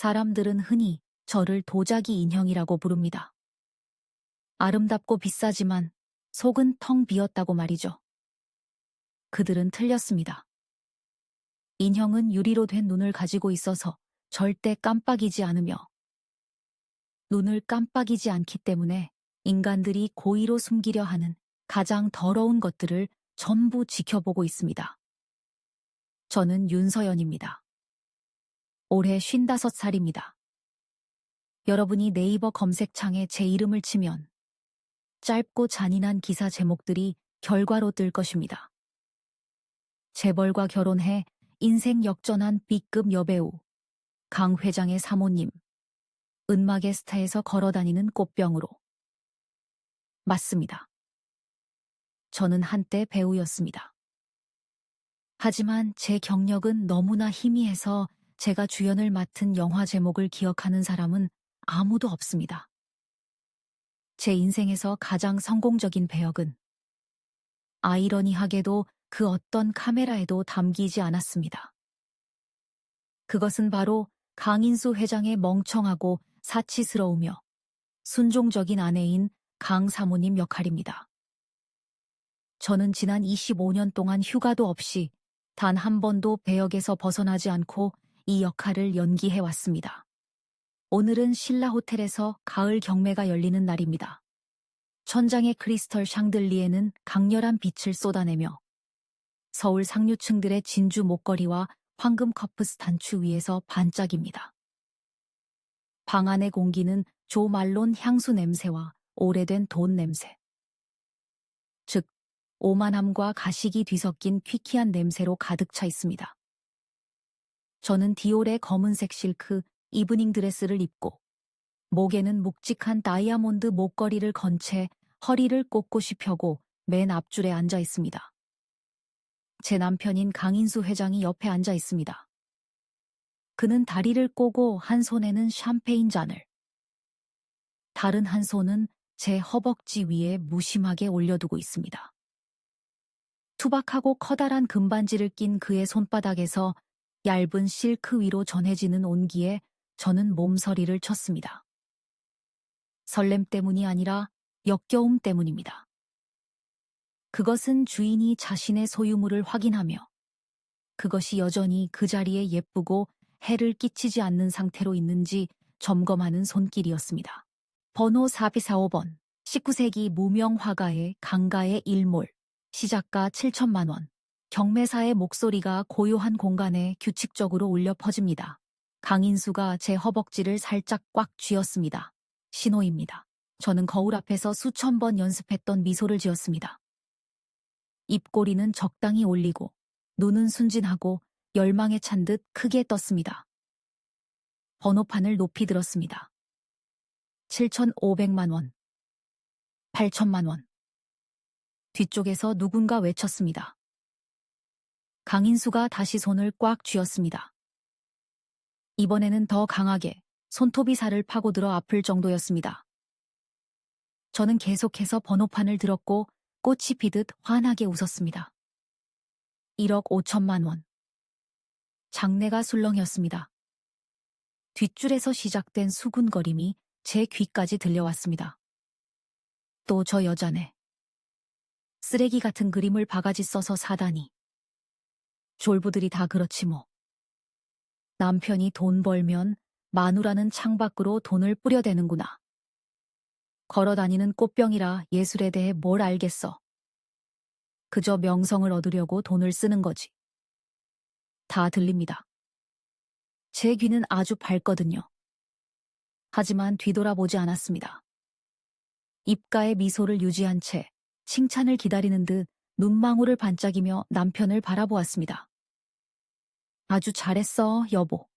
사람들은 흔히 저를 도자기 인형이라고 부릅니다. 아름답고 비싸지만 속은 텅 비었다고 말이죠. 그들은 틀렸습니다. 인형은 유리로 된 눈을 가지고 있어서 절대 깜빡이지 않으며 눈을 깜빡이지 않기 때문에 인간들이 고의로 숨기려 하는 가장 더러운 것들을 전부 지켜보고 있습니다. 저는 윤서연입니다. 올해 55살입니다. 여러분이 네이버 검색창에 제 이름을 치면 짧고 잔인한 기사 제목들이 결과로 뜰 것입니다. 재벌과 결혼해 인생 역전한 B급 여배우, 강 회장의 사모님, 은막의 스타에서 걸어다니는 꽃병으로. 맞습니다. 저는 한때 배우였습니다. 하지만 제 경력은 너무나 희미해서 제가 주연을 맡은 영화 제목을 기억하는 사람은 아무도 없습니다. 제 인생에서 가장 성공적인 배역은 아이러니하게도 그 어떤 카메라에도 담기지 않았습니다. 그것은 바로 강인수 회장의 멍청하고 사치스러우며 순종적인 아내인 강 사모님 역할입니다. 저는 지난 25년 동안 휴가도 없이 단 한 번도 배역에서 벗어나지 않고 이 역할을 연기해왔습니다. 오늘은 신라 호텔에서 가을 경매가 열리는 날입니다. 천장의 크리스털 샹들리에는 강렬한 빛을 쏟아내며 서울 상류층들의 진주 목걸이와 황금 커프스 단추 위에서 반짝입니다. 방 안의 공기는 조 말론 향수 냄새와 오래된 돈 냄새, 즉 오만함과 가식이 뒤섞인 퀴퀴한 냄새로 가득 차 있습니다. 저는 디올의 검은색 실크 이브닝 드레스를 입고 목에는 묵직한 다이아몬드 목걸이를 건 채 허리를 꼿꼿이 펴고 맨 앞줄에 앉아 있습니다. 제 남편인 강인수 회장이 옆에 앉아 있습니다. 그는 다리를 꼬고 한 손에는 샴페인 잔을, 다른 한 손은 제 허벅지 위에 무심하게 올려두고 있습니다. 투박하고 커다란 금반지를 낀 그의 손바닥에서 얇은 실크 위로 전해지는 온기에 저는 몸서리를 쳤습니다. 설렘 때문이 아니라 역겨움 때문입니다. 그것은 주인이 자신의 소유물을 확인하며 그것이 여전히 그 자리에 예쁘고 해를 끼치지 않는 상태로 있는지 점검하는 손길이었습니다. 번호 4245번, 19세기 무명 화가의 강가의 일몰, 시작가 7천만 원. 경매사의 목소리가 고요한 공간에 규칙적으로 울려 퍼집니다. 강인수가 제 허벅지를 살짝 꽉 쥐었습니다. 신호입니다. 저는 거울 앞에서 수천 번 연습했던 미소를 지었습니다. 입꼬리는 적당히 올리고 눈은 순진하고 열망에 찬 듯 크게 떴습니다. 번호판을 높이 들었습니다. 7,500만 원, 8천만 원. 뒤쪽에서 누군가 외쳤습니다. 강인수가 다시 손을 꽉 쥐었습니다. 이번에는 더 강하게 손톱이 살을 파고들어 아플 정도였습니다. 저는 계속해서 번호판을 들었고 꽃이 피듯 환하게 웃었습니다. 1억 5천만 원. 장내가 술렁였습니다. 뒷줄에서 시작된 수군거림이 제 귀까지 들려왔습니다. 또 저 여자네. 쓰레기 같은 그림을 바가지 써서 사다니. 졸부들이 다 그렇지 뭐. 남편이 돈 벌면 마누라는 창밖으로 돈을 뿌려대는구나. 걸어다니는 꽃병이라 예술에 대해 뭘 알겠어. 그저 명성을 얻으려고 돈을 쓰는 거지. 다 들립니다. 제 귀는 아주 밝거든요. 하지만 뒤돌아보지 않았습니다. 입가에 미소를 유지한 채 칭찬을 기다리는 듯 눈망울을 반짝이며 남편을 바라보았습니다. 아주 잘했어, 여보.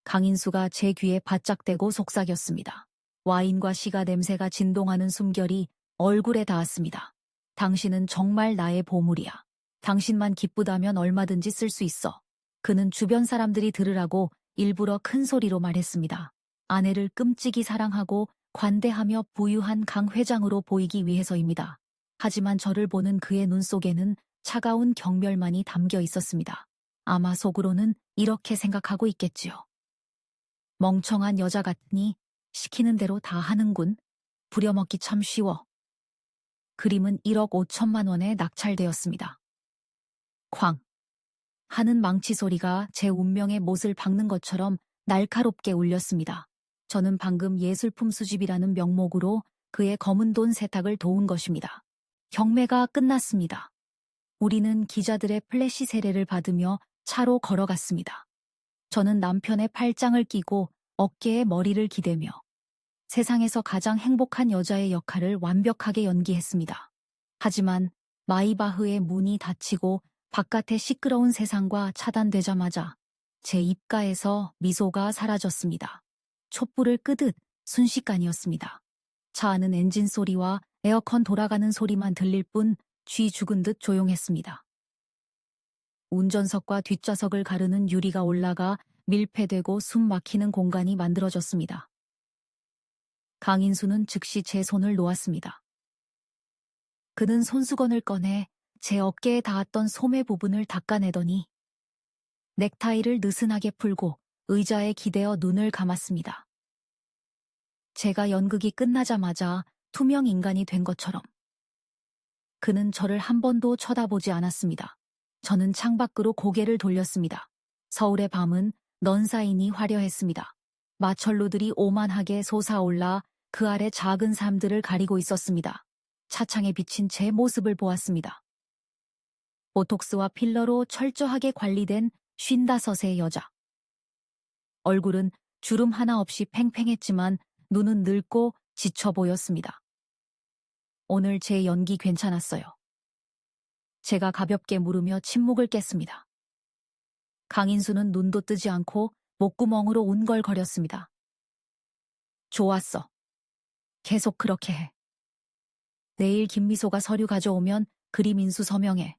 강인수가 제 귀에 바짝 대고 속삭였습니다. 와인과 시가 냄새가 진동하는 숨결이 얼굴에 닿았습니다. 당신은 정말 나의 보물이야. 당신만 기쁘다면 얼마든지 쓸 수 있어. 그는 주변 사람들이 들으라고 일부러 큰 소리로 말했습니다. 아내를 끔찍이 사랑하고 관대하며 부유한 강 회장으로 보이기 위해서입니다. 하지만 저를 보는 그의 눈 속에는 차가운 경멸만이 담겨 있었습니다. 아마 속으로는 이렇게 생각하고 있겠지요. 멍청한 여자 같으니 시키는 대로 다 하는군. 부려먹기 참 쉬워. 그림은 1억 5천만 원에 낙찰되었습니다. 쾅 하는 망치 소리가 제 운명의 못을 박는 것처럼 날카롭게 울렸습니다. 저는 방금 예술품 수집이라는 명목으로 그의 검은 돈 세탁을 도운 것입니다. 경매가 끝났습니다. 우리는 기자들의 플래시 세례를 받으며 차로 걸어갔습니다. 저는 남편의 팔짱을 끼고 어깨에 머리를 기대며 세상에서 가장 행복한 여자의 역할을 완벽하게 연기했습니다. 하지만 마이바흐의 문이 닫히고 바깥의 시끄러운 세상과 차단되자마자 제 입가에서 미소가 사라졌습니다. 촛불을 끄듯 순식간이었습니다. 차 안은 엔진 소리와 에어컨 돌아가는 소리만 들릴 뿐 쥐 죽은 듯 조용했습니다. 운전석과 뒷좌석을 가르는 유리가 올라가 밀폐되고 숨 막히는 공간이 만들어졌습니다. 강인수는 즉시 제 손을 놓았습니다. 그는 손수건을 꺼내 제 어깨에 닿았던 소매 부분을 닦아내더니 넥타이를 느슨하게 풀고 의자에 기대어 눈을 감았습니다. 제가 연극이 끝나자마자 투명 인간이 된 것처럼 그는 저를 한 번도 쳐다보지 않았습니다. 저는 창밖으로 고개를 돌렸습니다. 서울의 밤은 넌사인이 화려했습니다. 마철로들이 오만하게 솟아올라 그 아래 작은 삶들을 가리고 있었습니다. 차창에 비친 제 모습을 보았습니다. 보톡스와 필러로 철저하게 관리된 55의 여자. 얼굴은 주름 하나 없이 팽팽했지만 눈은 늙고 지쳐 보였습니다. 오늘 제 연기 괜찮았어요. 제가 가볍게 물으며 침묵을 깼습니다. 강인수는 눈도 뜨지 않고 목구멍으로 운걸거렸습니다. 좋았어. 계속 그렇게 해. 내일 김미소가 서류 가져오면 그림 인수 서명해.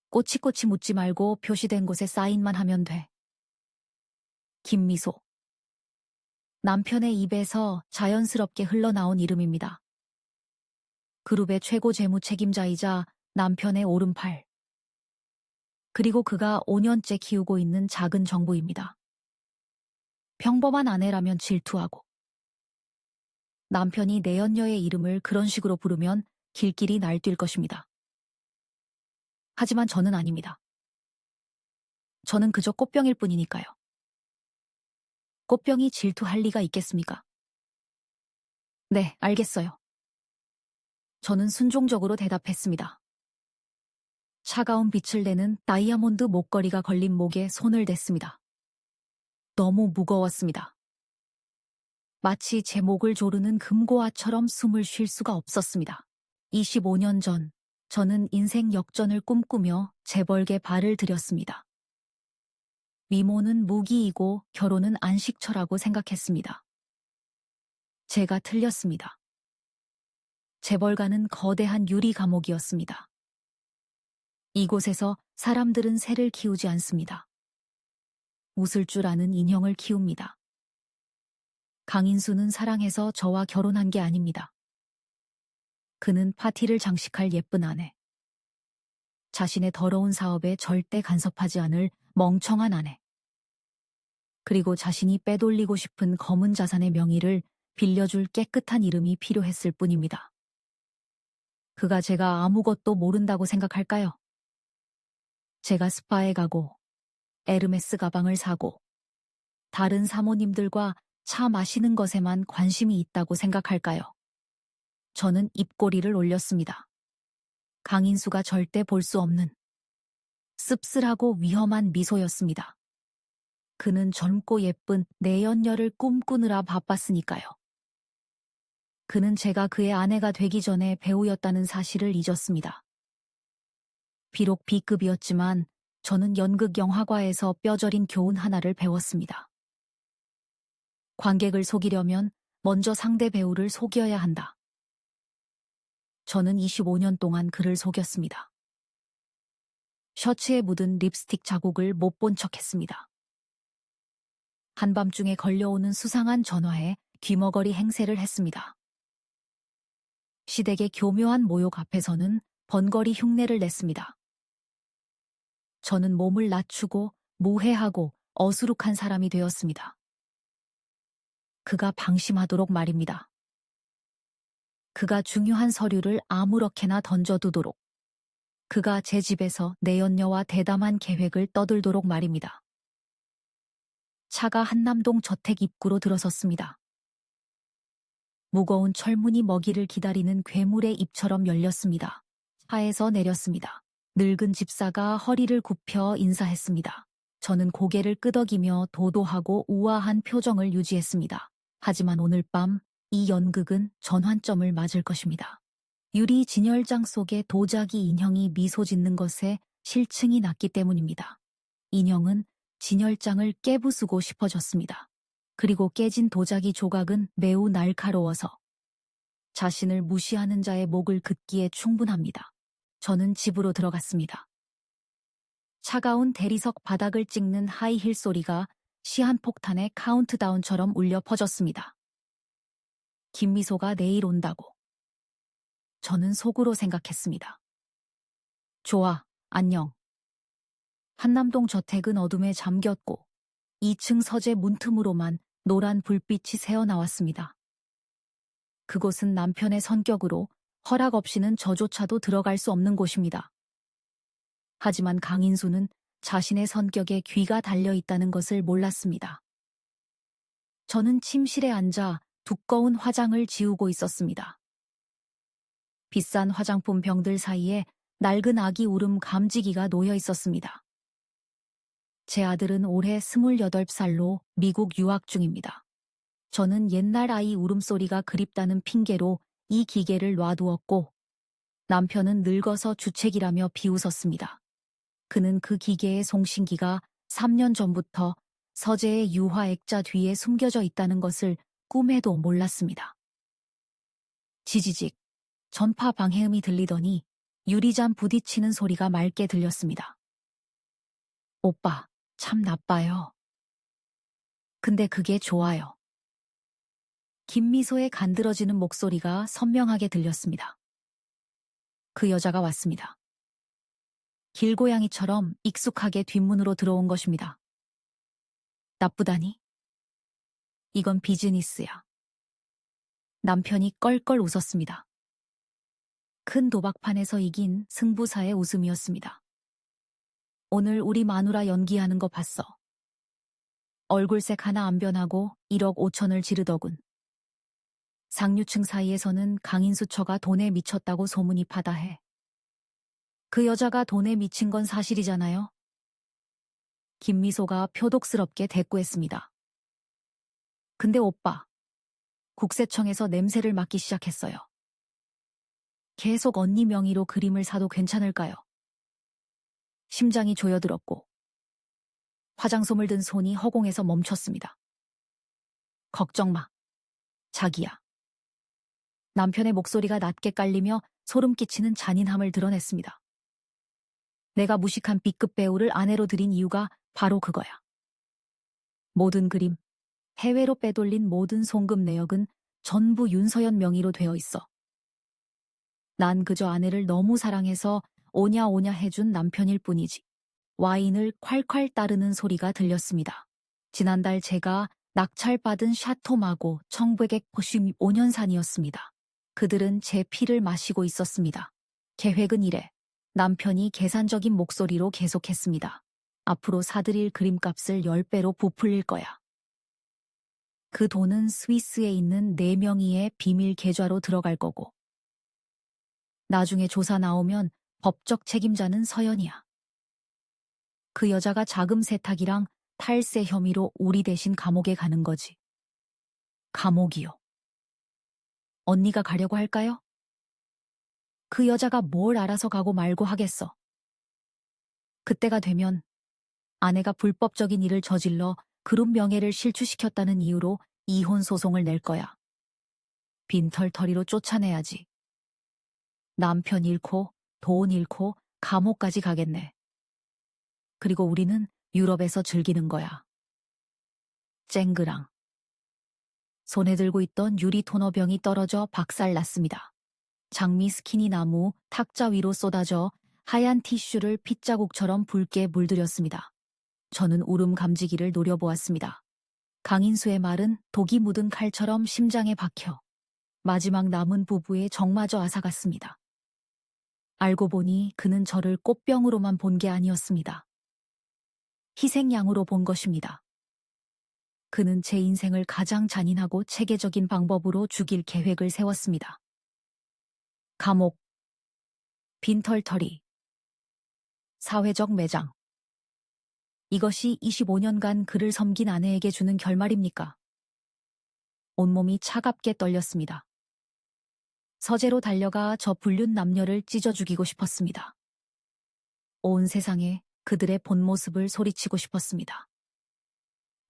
꼬치꼬치 묻지 말고 표시된 곳에 사인만 하면 돼. 김미소. 남편의 입에서 자연스럽게 흘러나온 이름입니다. 그룹의 최고 재무 책임자이자 남편의 오른팔. 그리고 그가 5년째 키우고 있는 작은 정부입니다. 평범한 아내라면 질투하고 남편이 내연녀의 이름을 그런 식으로 부르면 길길이 날뛸 것입니다. 하지만 저는 아닙니다. 저는 그저 꽃병일 뿐이니까요. 꽃병이 질투할 리가 있겠습니까? 네, 알겠어요. 저는 순종적으로 대답했습니다. 차가운 빛을 내는 다이아몬드 목걸이가 걸린 목에 손을 댔습니다. 너무 무거웠습니다. 마치 제 목을 조르는 금고와처럼 숨을 쉴 수가 없었습니다. 25년 전, 저는 인생 역전을 꿈꾸며 재벌계 발을 들였습니다. 미모는 무기이고 결혼은 안식처라고 생각했습니다. 제가 틀렸습니다. 재벌가는 거대한 유리 감옥이었습니다. 이곳에서 사람들은 새를 키우지 않습니다. 웃을 줄 아는 인형을 키웁니다. 강인수는 사랑해서 저와 결혼한 게 아닙니다. 그는 파티를 장식할 예쁜 아내. 자신의 더러운 사업에 절대 간섭하지 않을 멍청한 아내. 그리고 자신이 빼돌리고 싶은 검은 자산의 명의를 빌려줄 깨끗한 이름이 필요했을 뿐입니다. 그가 제가 아무것도 모른다고 생각할까요? 제가 스파에 가고 에르메스 가방을 사고 다른 사모님들과 차 마시는 것에만 관심이 있다고 생각할까요? 저는 입꼬리를 올렸습니다. 강인수가 절대 볼 수 없는 씁쓸하고 위험한 미소였습니다. 그는 젊고 예쁜 내연녀를 꿈꾸느라 바빴으니까요. 그는 제가 그의 아내가 되기 전에 배우였다는 사실을 잊었습니다. 비록 B급이었지만 저는 연극 영화과에서 뼈저린 교훈 하나를 배웠습니다. 관객을 속이려면 먼저 상대 배우를 속여야 한다. 저는 25년 동안 그를 속였습니다. 셔츠에 묻은 립스틱 자국을 못 본 척했습니다. 한밤중에 걸려오는 수상한 전화에 귀머거리 행세를 했습니다. 시댁의 교묘한 모욕 앞에서는 번거리 흉내를 냈습니다. 저는 몸을 낮추고 무해하고 어수룩한 사람이 되었습니다. 그가 방심하도록 말입니다. 그가 중요한 서류를 아무렇게나 던져두도록. 그가 제 집에서 내연녀와 대담한 계획을 떠들도록 말입니다. 차가 한남동 저택 입구로 들어섰습니다. 무거운 철문이 먹이를 기다리는 괴물의 입처럼 열렸습니다. 차에서 내렸습니다. 늙은 집사가 허리를 굽혀 인사했습니다. 저는 고개를 끄덕이며 도도하고 우아한 표정을 유지했습니다. 하지만 오늘 밤 이 연극은 전환점을 맞을 것입니다. 유리 진열장 속에 도자기 인형이 미소 짓는 것에 실증이 났기 때문입니다. 인형은 진열장을 깨부수고 싶어졌습니다. 그리고 깨진 도자기 조각은 매우 날카로워서 자신을 무시하는 자의 목을 긋기에 충분합니다. 저는 집으로 들어갔습니다. 차가운 대리석 바닥을 찍는 하이힐 소리가 시한폭탄의 카운트다운처럼 울려 퍼졌습니다. 김미소가 내일 온다고. 저는 속으로 생각했습니다. 좋아, 안녕. 한남동 저택은 어둠에 잠겼고 2층 서재 문틈으로만 노란 불빛이 새어나왔습니다. 그곳은 남편의 성격으로 허락 없이는 저조차도 들어갈 수 없는 곳입니다. 하지만 강인수는 자신의 성격에 귀가 달려있다는 것을 몰랐습니다. 저는 침실에 앉아 두꺼운 화장을 지우고 있었습니다. 비싼 화장품 병들 사이에 낡은 아기 울음 감지기가 놓여 있었습니다. 제 아들은 올해 28살로 미국 유학 중입니다. 저는 옛날 아이 울음소리가 그립다는 핑계로 이 기계를 놔두었고 남편은 늙어서 주책이라며 비웃었습니다. 그는 그 기계의 송신기가 3년 전부터 서재의 유화 액자 뒤에 숨겨져 있다는 것을 꿈에도 몰랐습니다. 지지직, 전파 방해음이 들리더니 유리잔 부딪히는 소리가 맑게 들렸습니다. 오빠, 참 나빠요. 근데 그게 좋아요. 김미소의 간드러지는 목소리가 선명하게 들렸습니다. 그 여자가 왔습니다. 길고양이처럼 익숙하게 뒷문으로 들어온 것입니다. 나쁘다니? 이건 비즈니스야. 남편이 껄껄 웃었습니다. 큰 도박판에서 이긴 승부사의 웃음이었습니다. 오늘 우리 마누라 연기하는 거 봤어. 얼굴색 하나 안 변하고 1억 5천을 지르더군. 상류층 사이에서는 강인수처가 돈에 미쳤다고 소문이 파다해. 그 여자가 돈에 미친 건 사실이잖아요. 김미소가 표독스럽게 대꾸했습니다. 근데 오빠, 국세청에서 냄새를 맡기 시작했어요. 계속 언니 명의로 그림을 사도 괜찮을까요? 심장이 조여들었고 화장솜을 든 손이 허공에서 멈췄습니다. 걱정 마. 자기야. 남편의 목소리가 낮게 깔리며 소름 끼치는 잔인함을 드러냈습니다. 내가 무식한 B급 배우를 아내로 들인 이유가 바로 그거야. 모든 그림, 해외로 빼돌린 모든 송금 내역은 전부 윤서연 명의로 되어 있어. 난 그저 아내를 너무 사랑해서 오냐오냐 해준 남편일 뿐이지. 와인을 콸콸 따르는 소리가 들렸습니다. 지난달 제가 낙찰받은 샤토마고 1995년산이었습니다. 그들은 제 피를 마시고 있었습니다. 계획은 이래. 남편이 계산적인 목소리로 계속했습니다. 앞으로 사들일 그림값을 10배로 부풀릴 거야. 그 돈은 스위스에 있는 4명이의 비밀 계좌로 들어갈 거고. 나중에 조사 나오면 법적 책임자는 서연이야. 그 여자가 자금 세탁이랑 탈세 혐의로 우리 대신 감옥에 가는 거지. 감옥이요. 언니가 가려고 할까요? 그 여자가 뭘 알아서 가고 말고 하겠어. 그때가 되면 아내가 불법적인 일을 저질러 그룹 명예를 실추시켰다는 이유로 이혼 소송을 낼 거야. 빈털터리로 쫓아내야지. 남편 잃고 돈 잃고 감옥까지 가겠네. 그리고 우리는 유럽에서 즐기는 거야. 쨍그랑. 손에 들고 있던 유리 토너병이 떨어져 박살났습니다. 장미 스키니 나무 탁자 위로 쏟아져 하얀 티슈를 핏자국처럼 붉게 물들였습니다. 저는 울음 감지기를 노려보았습니다. 강인수의 말은 독이 묻은 칼처럼 심장에 박혀 마지막 남은 부부의 정마저 앗아갔습니다. 알고 보니 그는 저를 꽃병으로만 본 게 아니었습니다. 희생양으로 본 것입니다. 그는 제 인생을 가장 잔인하고 체계적인 방법으로 죽일 계획을 세웠습니다. 감옥, 빈털터리, 사회적 매장. 이것이 25년간 그를 섬긴 아내에게 주는 결말입니까? 온몸이 차갑게 떨렸습니다. 서재로 달려가 저 불륜 남녀를 찢어 죽이고 싶었습니다. 온 세상에 그들의 본 모습을 소리치고 싶었습니다.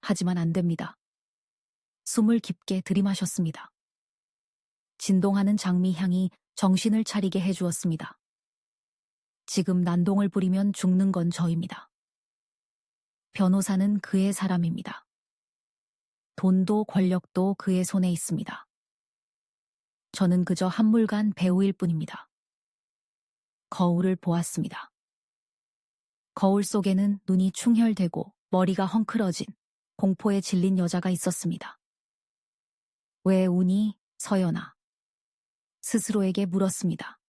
하지만 안 됩니다. 숨을 깊게 들이마셨습니다. 진동하는 장미 향이 정신을 차리게 해주었습니다. 지금 난동을 부리면 죽는 건 저입니다. 변호사는 그의 사람입니다. 돈도 권력도 그의 손에 있습니다. 저는 그저 한물간 배우일 뿐입니다. 거울을 보았습니다. 거울 속에는 눈이 충혈되고 머리가 헝클어진 공포에 질린 여자가 있었습니다. 왜 우니, 서연아? 스스로에게 물었습니다.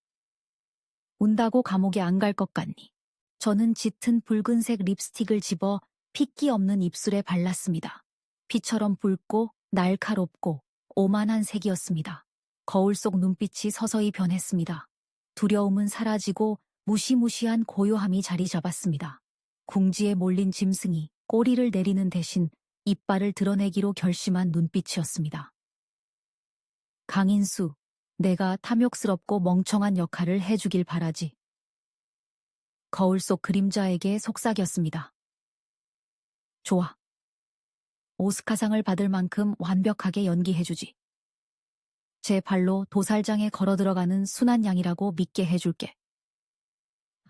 운다고 감옥에 안 갈 것 같니? 저는 짙은 붉은색 립스틱을 집어 핏기 없는 입술에 발랐습니다. 피처럼 붉고 날카롭고 오만한 색이었습니다. 거울 속 눈빛이 서서히 변했습니다. 두려움은 사라지고 무시무시한 고요함이 자리 잡았습니다. 궁지에 몰린 짐승이 꼬리를 내리는 대신 이빨을 드러내기로 결심한 눈빛이었습니다. 강인수, 내가 탐욕스럽고 멍청한 역할을 해주길 바라지. 거울 속 그림자에게 속삭였습니다. 좋아. 오스카상을 받을 만큼 완벽하게 연기해주지. 제 발로 도살장에 걸어 들어가는 순한 양이라고 믿게 해줄게.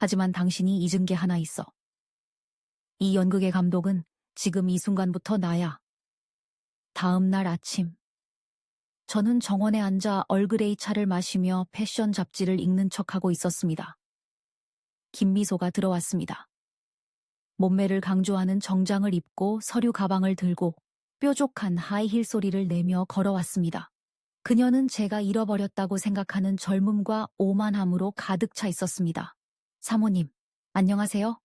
하지만 당신이 잊은 게 하나 있어. 이 연극의 감독은 지금 이 순간부터 나야. 다음 날 아침. 저는 정원에 앉아 얼그레이 차를 마시며 패션 잡지를 읽는 척하고 있었습니다. 김미소가 들어왔습니다. 몸매를 강조하는 정장을 입고 서류 가방을 들고 뾰족한 하이힐 소리를 내며 걸어왔습니다. 그녀는 제가 잃어버렸다고 생각하는 젊음과 오만함으로 가득 차 있었습니다. 사모님, 안녕하세요.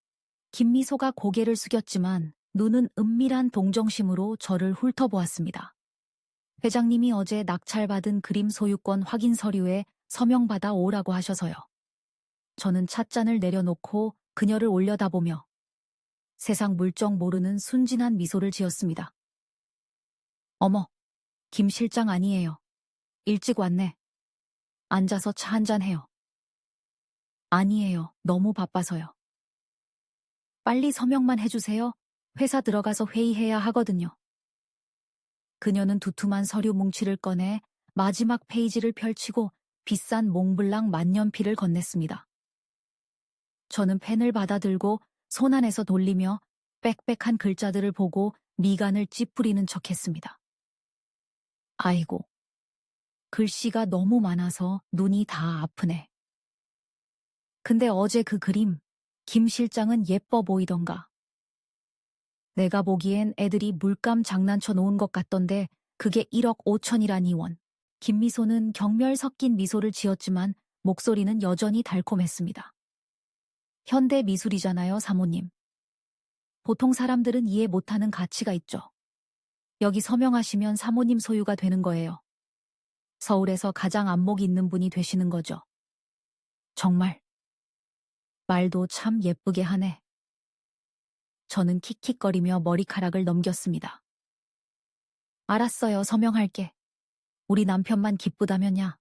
김미소가 고개를 숙였지만 눈은 은밀한 동정심으로 저를 훑어보았습니다. 회장님이 어제 낙찰받은 그림 소유권 확인 서류에 서명받아 오라고 하셔서요. 저는 찻잔을 내려놓고 그녀를 올려다보며 세상 물정 모르는 순진한 미소를 지었습니다. 어머, 김 실장 아니에요. 일찍 왔네. 앉아서 차 한잔 해요. 아니에요. 너무 바빠서요. 빨리 서명만 해주세요. 회사 들어가서 회의해야 하거든요. 그녀는 두툼한 서류 뭉치를 꺼내 마지막 페이지를 펼치고 비싼 몽블랑 만년필을 건넸습니다. 저는 펜을 받아들고 손 안에서 돌리며 빽빽한 글자들을 보고 미간을 찌푸리는 척했습니다. 아이고, 글씨가 너무 많아서 눈이 다 아프네. 근데 어제 그 그림, 김 실장은 예뻐 보이던가. 내가 보기엔 애들이 물감 장난쳐 놓은 것 같던데 그게 1억 5천이라니 원. 김미소는 경멸 섞인 미소를 지었지만 목소리는 여전히 달콤했습니다. 현대 미술이잖아요, 사모님. 보통 사람들은 이해 못하는 가치가 있죠. 여기 서명하시면 사모님 소유가 되는 거예요. 서울에서 가장 안목 있는 분이 되시는 거죠. 정말. 말도 참 예쁘게 하네. 저는 킥킥거리며 머리카락을 넘겼습니다. 알았어요, 서명할게. 우리 남편만 기쁘다면야.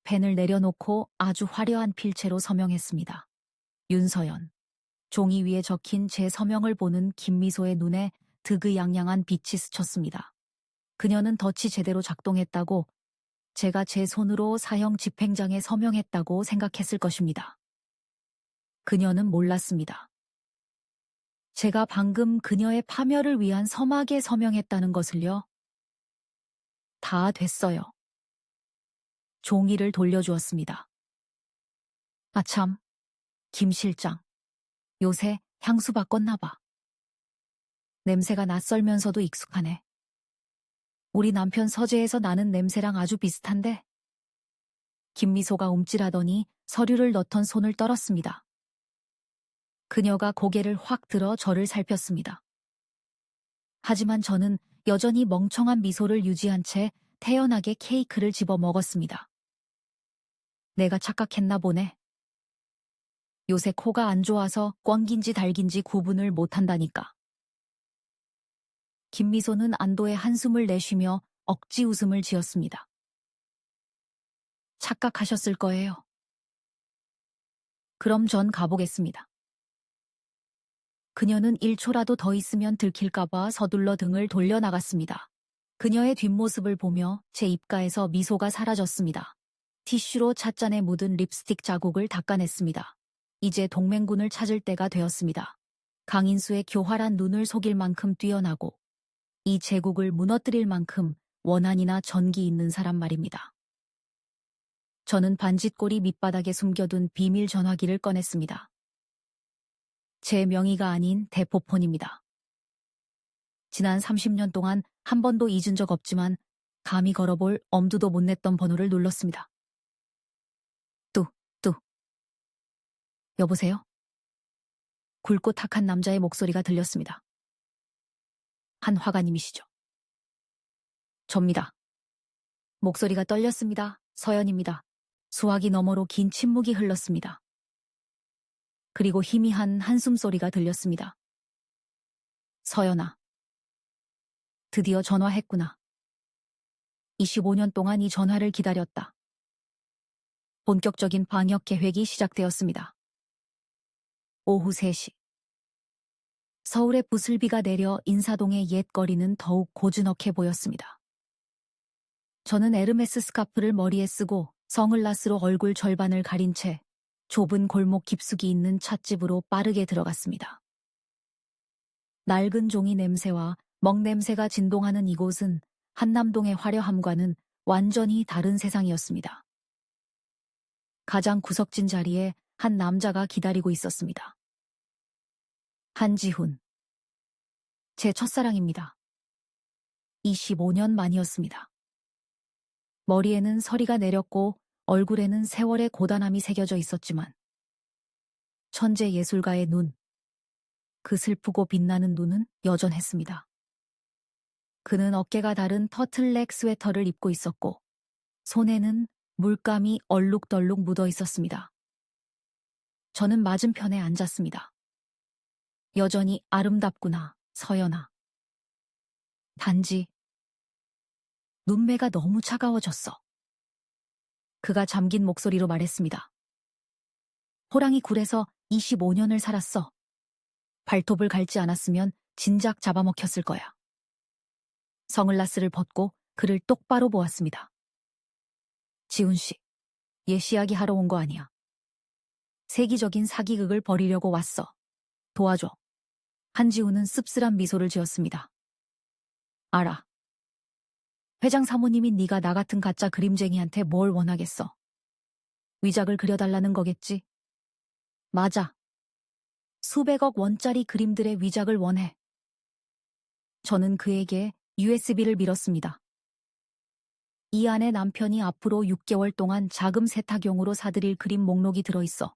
펜을 내려놓고 아주 화려한 필체로 서명했습니다. 윤서연. 종이 위에 적힌 제 서명을 보는 김미소의 눈에 득의양양한 빛이 스쳤습니다. 그녀는 덫이 제대로 작동했다고, 제가 제 손으로 사형 집행장에 서명했다고 생각했을 것입니다. 그녀는 몰랐습니다. 제가 방금 그녀의 파멸을 위한 서막에 서명했다는 것을요. 다 됐어요. 종이를 돌려주었습니다. 아참, 김 실장. 요새 향수 바꿨나 봐. 냄새가 낯설면서도 익숙하네. 우리 남편 서재에서 나는 냄새랑 아주 비슷한데? 김미소가 움찔하더니 서류를 넣던 손을 떨었습니다. 그녀가 고개를 확 들어 저를 살폈습니다. 하지만 저는 여전히 멍청한 미소를 유지한 채 태연하게 케이크를 집어 먹었습니다. 내가 착각했나 보네. 요새 코가 안 좋아서 꽝긴지 달긴지 구분을 못한다니까. 김미소는 안도의 한숨을 내쉬며 억지 웃음을 지었습니다. 착각하셨을 거예요. 그럼 전 가보겠습니다. 그녀는 1초라도 더 있으면 들킬까봐 서둘러 등을 돌려나갔습니다. 그녀의 뒷모습을 보며 제 입가에서 미소가 사라졌습니다. 티슈로 찻잔에 묻은 립스틱 자국을 닦아냈습니다. 이제 동맹군을 찾을 때가 되었습니다. 강인수의 교활한 눈을 속일 만큼 뛰어나고 이 제국을 무너뜨릴 만큼 원한이나 전기 있는 사람 말입니다. 저는 반짓꼬리 밑바닥에 숨겨둔 비밀 전화기를 꺼냈습니다. 제 명의가 아닌 대포폰입니다. 지난 30년 동안 한 번도 잊은 적 없지만 감히 걸어볼 엄두도 못 냈던 번호를 눌렀습니다. 뚝. 여보세요? 굵고 탁한 남자의 목소리가 들렸습니다. 한 화가님이시죠? 접니다. 목소리가 떨렸습니다. 서연입니다. 수화기 너머로 긴 침묵이 흘렀습니다. 그리고 희미한 한숨소리가 들렸습니다. 서연아. 드디어 전화했구나. 25년 동안 이 전화를 기다렸다. 본격적인 방역 계획이 시작되었습니다. 오후 3시. 서울의 부슬비가 내려 인사동의 옛 거리는 더욱 고즈넉해 보였습니다. 저는 에르메스 스카프를 머리에 쓰고 선글라스로 얼굴 절반을 가린 채 좁은 골목 깊숙이 있는 찻집으로 빠르게 들어갔습니다. 낡은 종이 냄새와 먹냄새가 진동하는 이곳은 한남동의 화려함과는 완전히 다른 세상이었습니다. 가장 구석진 자리에 한 남자가 기다리고 있었습니다. 한지훈. 제 첫사랑입니다. 25년 만이었습니다. 머리에는 서리가 내렸고 얼굴에는 세월의 고단함이 새겨져 있었지만 천재 예술가의 눈, 그 슬프고 빛나는 눈은 여전했습니다. 그는 어깨가 다른 터틀넥 스웨터를 입고 있었고 손에는 물감이 얼룩덜룩 묻어 있었습니다. 저는 맞은편에 앉았습니다. 여전히 아름답구나, 서연아. 단지 눈매가 너무 차가워졌어. 그가 잠긴 목소리로 말했습니다. 호랑이 굴에서 25년을 살았어. 발톱을 갈지 않았으면 진작 잡아먹혔을 거야. 선글라스를 벗고 그를 똑바로 보았습니다. 지훈 씨, 예시 이야기하러 온 거 아니야. 세기적인 사기극을 벌이려고 왔어. 도와줘. 한지훈은 씁쓸한 미소를 지었습니다. 알아. 회장 사모님인 네가 나 같은 가짜 그림쟁이한테 뭘 원하겠어. 위작을 그려달라는 거겠지? 맞아. 수백억 원짜리 그림들의 위작을 원해. 저는 그에게 USB를 밀었습니다. 이 안에 남편이 앞으로 6개월 동안 자금 세탁용으로 사들일 그림 목록이 들어있어.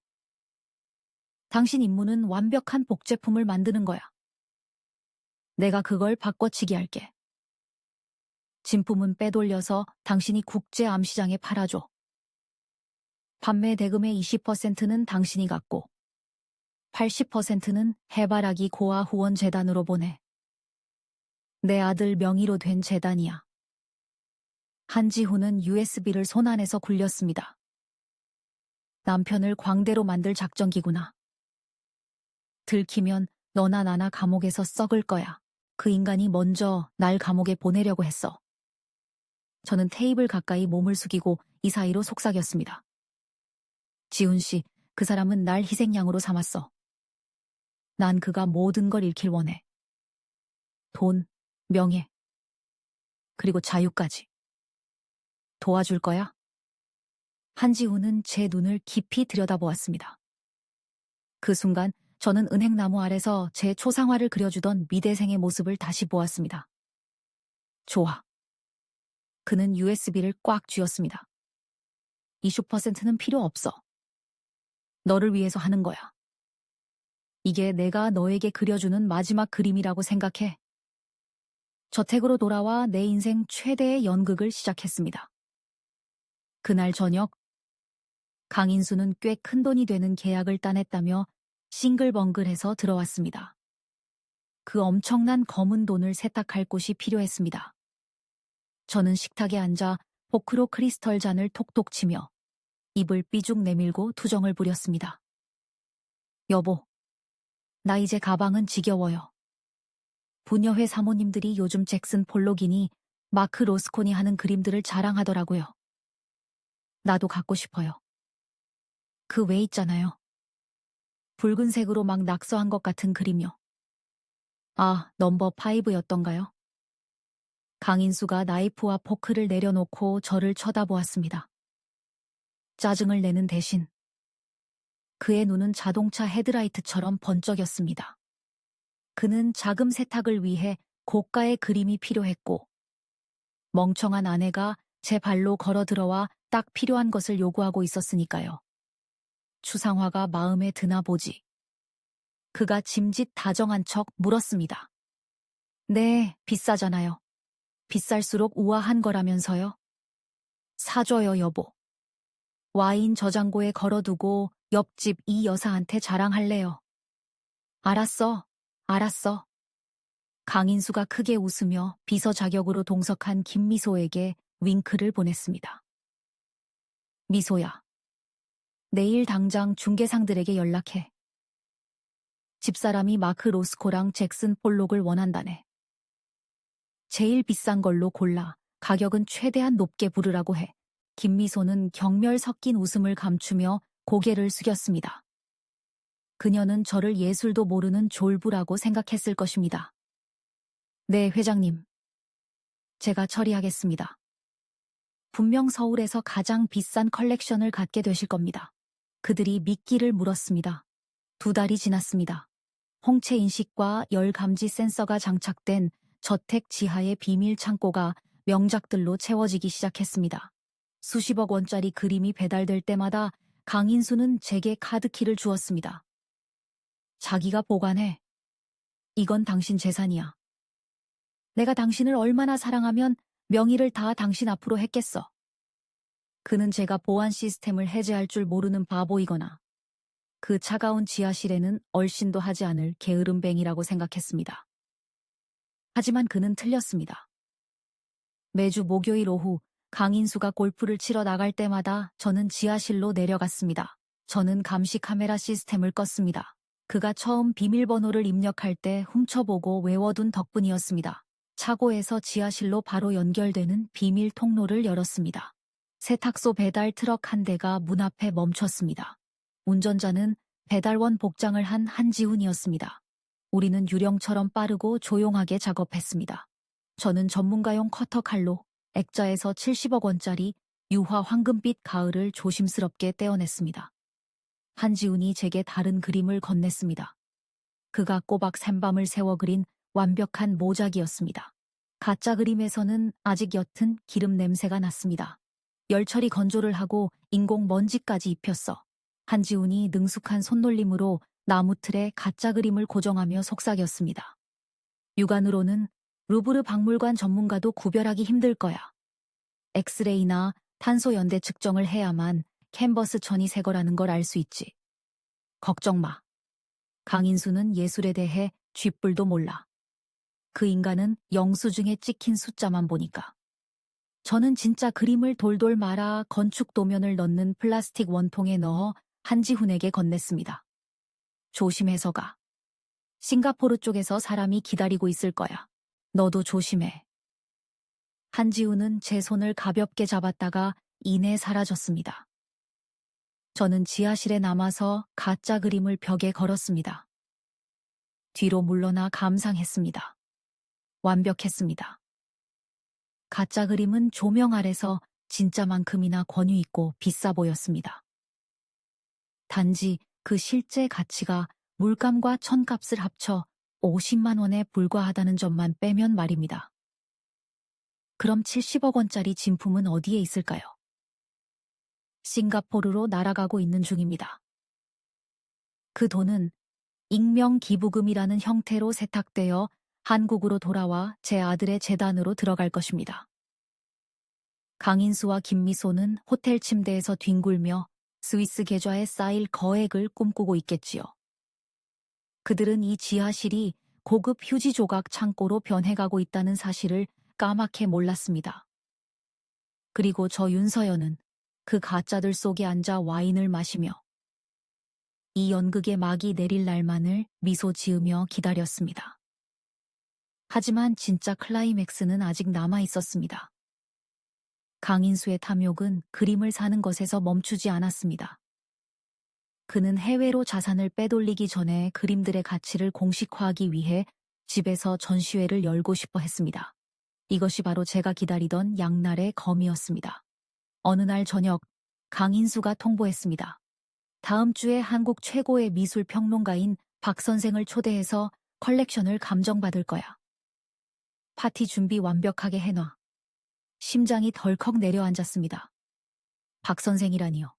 당신 임무는 완벽한 복제품을 만드는 거야. 내가 그걸 바꿔치기 할게. 진품은 빼돌려서 당신이 국제 암시장에 팔아줘. 판매 대금의 20%는 당신이 갖고 80%는 해바라기 고아 후원 재단으로 보내. 내 아들 명의로 된 재단이야. 한지훈은 USB를 손안에서 굴렸습니다. 남편을 광대로 만들 작전기구나. 들키면 너나 나나 감옥에서 썩을 거야. 그 인간이 먼저 날 감옥에 보내려고 했어. 저는 테이블 가까이 몸을 숙이고 이 사이로 속삭였습니다. 지훈 씨, 그 사람은 날 희생양으로 삼았어. 난 그가 모든 걸 잃길 원해. 돈, 명예, 그리고 자유까지. 도와줄 거야? 한지훈은 제 눈을 깊이 들여다보았습니다. 그 순간 저는 은행나무 아래서 제 초상화를 그려주던 미대생의 모습을 다시 보았습니다. 좋아. 그는 USB를 꽉 쥐었습니다. 20%는 필요 없어. 너를 위해서 하는 거야. 이게 내가 너에게 그려주는 마지막 그림이라고 생각해. 저택으로 돌아와 내 인생 최대의 연극을 시작했습니다. 그날 저녁, 강인수는 꽤 큰 돈이 되는 계약을 따냈다며 싱글벙글해서 들어왔습니다. 그 엄청난 검은 돈을 세탁할 곳이 필요했습니다. 저는 식탁에 앉아 포크로 크리스털 잔을 톡톡 치며 입을 삐죽 내밀고 투정을 부렸습니다. 여보, 나 이제 가방은 지겨워요. 부녀회 사모님들이 요즘 잭슨 폴록이니 마크 로스콘이 하는 그림들을 자랑하더라고요. 나도 갖고 싶어요. 그 외 있잖아요. 붉은색으로 막 낙서한 것 같은 그림요. 아, 넘버 5였던가요? 강인수가 나이프와 포크를 내려놓고 저를 쳐다보았습니다. 짜증을 내는 대신 그의 눈은 자동차 헤드라이트처럼 번쩍였습니다. 그는 자금 세탁을 위해 고가의 그림이 필요했고 멍청한 아내가 제 발로 걸어 들어와 딱 필요한 것을 요구하고 있었으니까요. 추상화가 마음에 드나 보지. 그가 짐짓 다정한 척 물었습니다. 네, 비싸잖아요. 비쌀수록 우아한 거라면서요. 사줘요, 여보. 와인 저장고에 걸어두고 옆집 이 여사한테 자랑할래요. 알았어, 알았어. 강인수가 크게 웃으며 비서 자격으로 동석한 김미소에게 윙크를 보냈습니다. 미소야, 내일 당장 중개상들에게 연락해. 집사람이 마크 로스코랑 잭슨 폴록을 원한다네. 제일 비싼 걸로 골라 가격은 최대한 높게 부르라고 해. 김미소는 경멸 섞인 웃음을 감추며 고개를 숙였습니다. 그녀는 저를 예술도 모르는 졸부라고 생각했을 것입니다. 네, 회장님. 제가 처리하겠습니다. 분명 서울에서 가장 비싼 컬렉션을 갖게 되실 겁니다. 그들이 미끼를 물었습니다. 2달이 지났습니다. 홍채 인식과 열 감지 센서가 장착된 저택 지하의 비밀 창고가 명작들로 채워지기 시작했습니다. 수십억 원짜리 그림이 배달될 때마다 강인수는 제게 카드키를 주었습니다. 자기가 보관해. 이건 당신 재산이야. 내가 당신을 얼마나 사랑하면 명의를 다 당신 앞으로 했겠어. 그는 제가 보안 시스템을 해제할 줄 모르는 바보이거나 그 차가운 지하실에는 얼씬도 하지 않을 게으름뱅이라고 생각했습니다. 하지만 그는 틀렸습니다. 매주 목요일 오후 강인수가 골프를 치러 나갈 때마다 저는 지하실로 내려갔습니다. 저는 감시 카메라 시스템을 껐습니다. 그가 처음 비밀번호를 입력할 때 훔쳐보고 외워둔 덕분이었습니다. 차고에서 지하실로 바로 연결되는 비밀 통로를 열었습니다. 세탁소 배달 트럭 한 대가 문 앞에 멈췄습니다. 운전자는 배달원 복장을 한 한지훈이었습니다. 우리는 유령처럼 빠르고 조용하게 작업했습니다. 저는 전문가용 커터 칼로 액자에서 70억 원짜리 유화 황금빛 가을을 조심스럽게 떼어냈습니다. 한지훈이 제게 다른 그림을 건넸습니다. 그가 꼬박 샘밤을 세워 그린 완벽한 모작이었습니다. 가짜 그림에서는 아직 옅은 기름 냄새가 났습니다. 열처리 건조를 하고 인공 먼지까지 입혔어. 한지훈이 능숙한 손놀림으로 나무틀에 가짜 그림을 고정하며 속삭였습니다. 육안으로는 루브르 박물관 전문가도 구별하기 힘들 거야. 엑스레이나 탄소 연대 측정을 해야만 캔버스 천이 새 거라는 걸 알 수 있지. 걱정 마. 강인수는 예술에 대해 쥐뿔도 몰라. 그 인간은 영수증에 찍힌 숫자만 보니까. 저는 진짜 그림을 돌돌 말아 건축 도면을 넣는 플라스틱 원통에 넣어 한지훈에게 건넸습니다. 조심해서 가. 싱가포르 쪽에서 사람이 기다리고 있을 거야. 너도 조심해. 한지훈은 제 손을 가볍게 잡았다가 이내 사라졌습니다. 저는 지하실에 남아서 가짜 그림을 벽에 걸었습니다. 뒤로 물러나 감상했습니다. 완벽했습니다. 가짜 그림은 조명 아래서 진짜만큼이나 권위 있고 비싸 보였습니다. 단지 그 실제 가치가 물감과 천값을 합쳐 50만 원에 불과하다는 점만 빼면 말입니다. 그럼 70억 원짜리 진품은 어디에 있을까요? 싱가포르로 날아가고 있는 중입니다. 그 돈은 익명 기부금이라는 형태로 세탁되어 한국으로 돌아와 제 아들의 재단으로 들어갈 것입니다. 강인수와 김미소는 호텔 침대에서 뒹굴며 스위스 계좌에 쌓일 거액을 꿈꾸고 있겠지요. 그들은 이 지하실이 고급 휴지 조각 창고로 변해가고 있다는 사실을 까맣게 몰랐습니다. 그리고 저 윤서연은 그 가짜들 속에 앉아 와인을 마시며 이 연극의 막이 내릴 날만을 미소 지으며 기다렸습니다. 하지만 진짜 클라이맥스는 아직 남아 있었습니다. 강인수의 탐욕은 그림을 사는 것에서 멈추지 않았습니다. 그는 해외로 자산을 빼돌리기 전에 그림들의 가치를 공식화하기 위해 집에서 전시회를 열고 싶어 했습니다. 이것이 바로 제가 기다리던 양날의 검이었습니다. 어느 날 저녁, 강인수가 통보했습니다. 다음 주에 한국 최고의 미술 평론가인 박 선생을 초대해서 컬렉션을 감정받을 거야. 파티 준비 완벽하게 해놔. 심장이 덜컥 내려앉았습니다. 박 선생이라니요.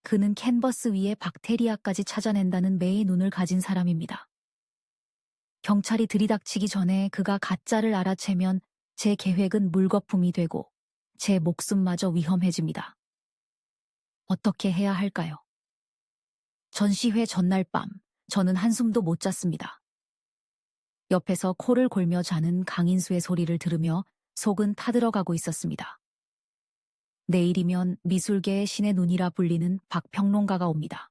그는 캔버스 위에 박테리아까지 찾아낸다는 매의 눈을 가진 사람입니다. 경찰이 들이닥치기 전에 그가 가짜를 알아채면 제 계획은 물거품이 되고 제 목숨마저 위험해집니다. 어떻게 해야 할까요? 전시회 전날 밤, 저는 한숨도 못 잤습니다. 옆에서 코를 골며 자는 강인수의 소리를 들으며 속은 타들어가고 있었습니다. 내일이면 미술계의 신의 눈이라 불리는 박 평론가가 옵니다.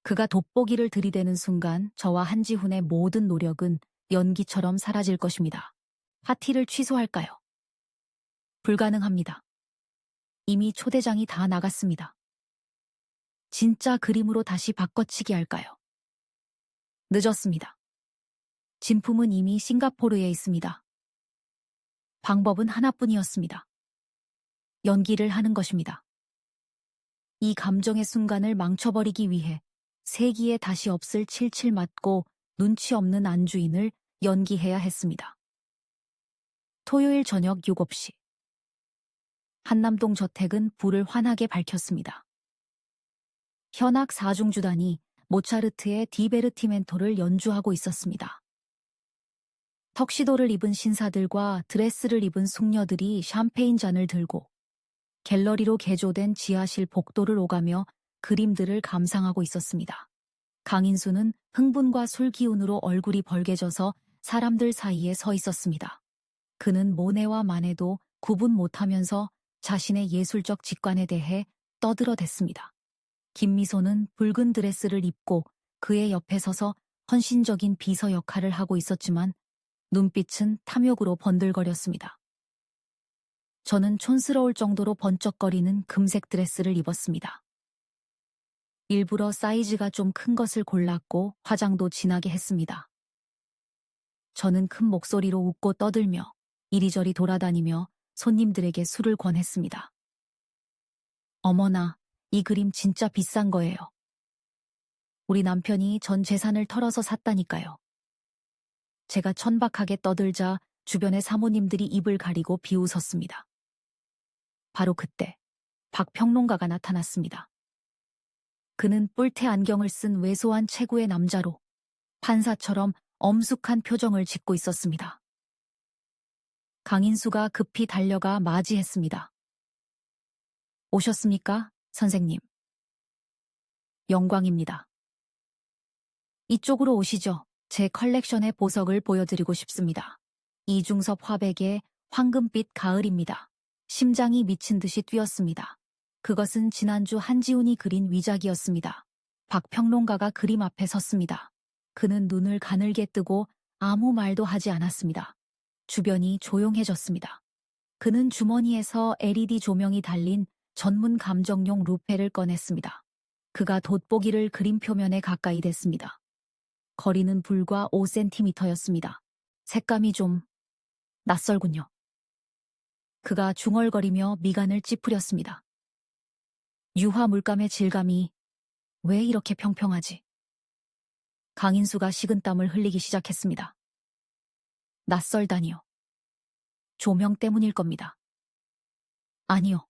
그가 돋보기를 들이대는 순간 저와 한지훈의 모든 노력은 연기처럼 사라질 것입니다. 파티를 취소할까요? 불가능합니다. 이미 초대장이 다 나갔습니다. 진짜 그림으로 다시 바꿔치기 할까요? 늦었습니다. 진품은 이미 싱가포르에 있습니다. 방법은 하나뿐이었습니다. 연기를 하는 것입니다. 이 감정의 순간을 망쳐버리기 위해 세기에 다시 없을 칠칠 맞고 눈치 없는 안주인을 연기해야 했습니다. 토요일 저녁 7시. 한남동 저택은 불을 환하게 밝혔습니다. 현악 사중주단이 모차르트의 디베르티멘토를 연주하고 있었습니다. 턱시도를 입은 신사들과 드레스를 입은 숙녀들이 샴페인 잔을 들고 갤러리로 개조된 지하실 복도를 오가며 그림들을 감상하고 있었습니다. 강인수는 흥분과 술 기운으로 얼굴이 벌개져서 사람들 사이에 서 있었습니다. 그는 모네와 마네도 구분 못하면서 자신의 예술적 직관에 대해 떠들어댔습니다. 김미소는 붉은 드레스를 입고 그의 옆에 서서 헌신적인 비서 역할을 하고 있었지만 눈빛은 탐욕으로 번들거렸습니다. 저는 촌스러울 정도로 번쩍거리는 금색 드레스를 입었습니다. 일부러 사이즈가 좀 큰 것을 골랐고 화장도 진하게 했습니다. 저는 큰 목소리로 웃고 떠들며 이리저리 돌아다니며 손님들에게 술을 권했습니다. 어머나, 이 그림 진짜 비싼 거예요. 우리 남편이 전 재산을 털어서 샀다니까요. 제가 천박하게 떠들자 주변의 사모님들이 입을 가리고 비웃었습니다. 바로 그때 박 평론가가 나타났습니다. 그는 뿔테 안경을 쓴 왜소한 체구의 남자로 판사처럼 엄숙한 표정을 짓고 있었습니다. 강인수가 급히 달려가 맞이했습니다. 오셨습니까, 선생님? 영광입니다. 이쪽으로 오시죠. 제 컬렉션의 보석을 보여드리고 싶습니다. 이중섭 화백의 황금빛 가을입니다. 심장이 미친 듯이 뛰었습니다. 그것은 지난주 한지훈이 그린 위작이었습니다. 박 평론가가 그림 앞에 섰습니다. 그는 눈을 가늘게 뜨고 아무 말도 하지 않았습니다. 주변이 조용해졌습니다. 그는 주머니에서 LED 조명이 달린 전문 감정용 루페를 꺼냈습니다. 그가 돋보기를 그림 표면에 가까이 댔습니다. 거리는 불과 5cm였습니다. 색감이 좀 낯설군요. 그가 중얼거리며 미간을 찌푸렸습니다. 유화 물감의 질감이 왜 이렇게 평평하지? 강인수가 식은땀을 흘리기 시작했습니다. 낯설다니요. 조명 때문일 겁니다. 아니요.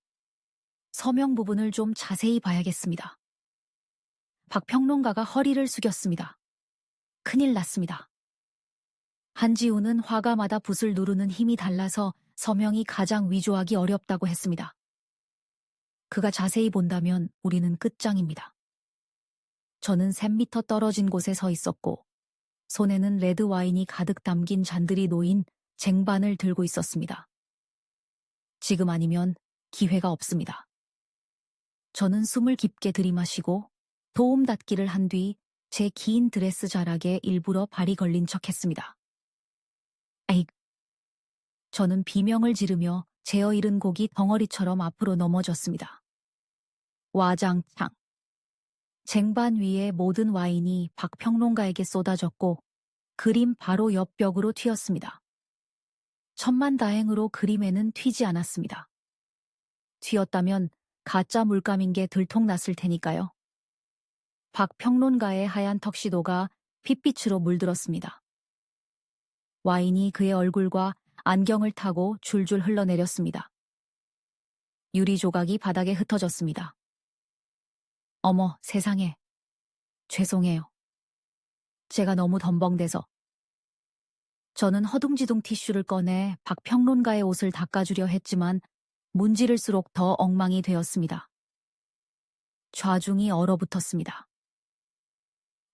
서명 부분을 좀 자세히 봐야겠습니다. 박 평론가가 허리를 숙였습니다. 큰일 났습니다. 한지우는 화가마다 붓을 누르는 힘이 달라서 서명이 가장 위조하기 어렵다고 했습니다. 그가 자세히 본다면 우리는 끝장입니다. 저는 3미터 떨어진 곳에 서 있었고 손에는 레드 와인이 가득 담긴 잔들이 놓인 쟁반을 들고 있었습니다. 지금 아니면 기회가 없습니다. 저는 숨을 깊게 들이마시고 도움 닫기를 한 뒤 제 긴 드레스 자락에 일부러 발이 걸린 척했습니다. 에익! 저는 비명을 지르며 제어 잃은 곡이 덩어리처럼 앞으로 넘어졌습니다. 와장창! 쟁반 위에 모든 와인이 박 평론가에게 쏟아졌고 그림 바로 옆 벽으로 튀었습니다. 천만다행으로 그림에는 튀지 않았습니다. 튀었다면 가짜 물감인 게 들통났을 테니까요. 박 평론가의 하얀 턱시도가 핏빛으로 물들었습니다. 와인이 그의 얼굴과 안경을 타고 줄줄 흘러내렸습니다. 유리 조각이 바닥에 흩어졌습니다. 어머, 세상에. 죄송해요. 제가 너무 덤벙대서. 저는 허둥지둥 티슈를 꺼내 박 평론가의 옷을 닦아주려 했지만 문지를수록 더 엉망이 되었습니다. 좌중이 얼어붙었습니다.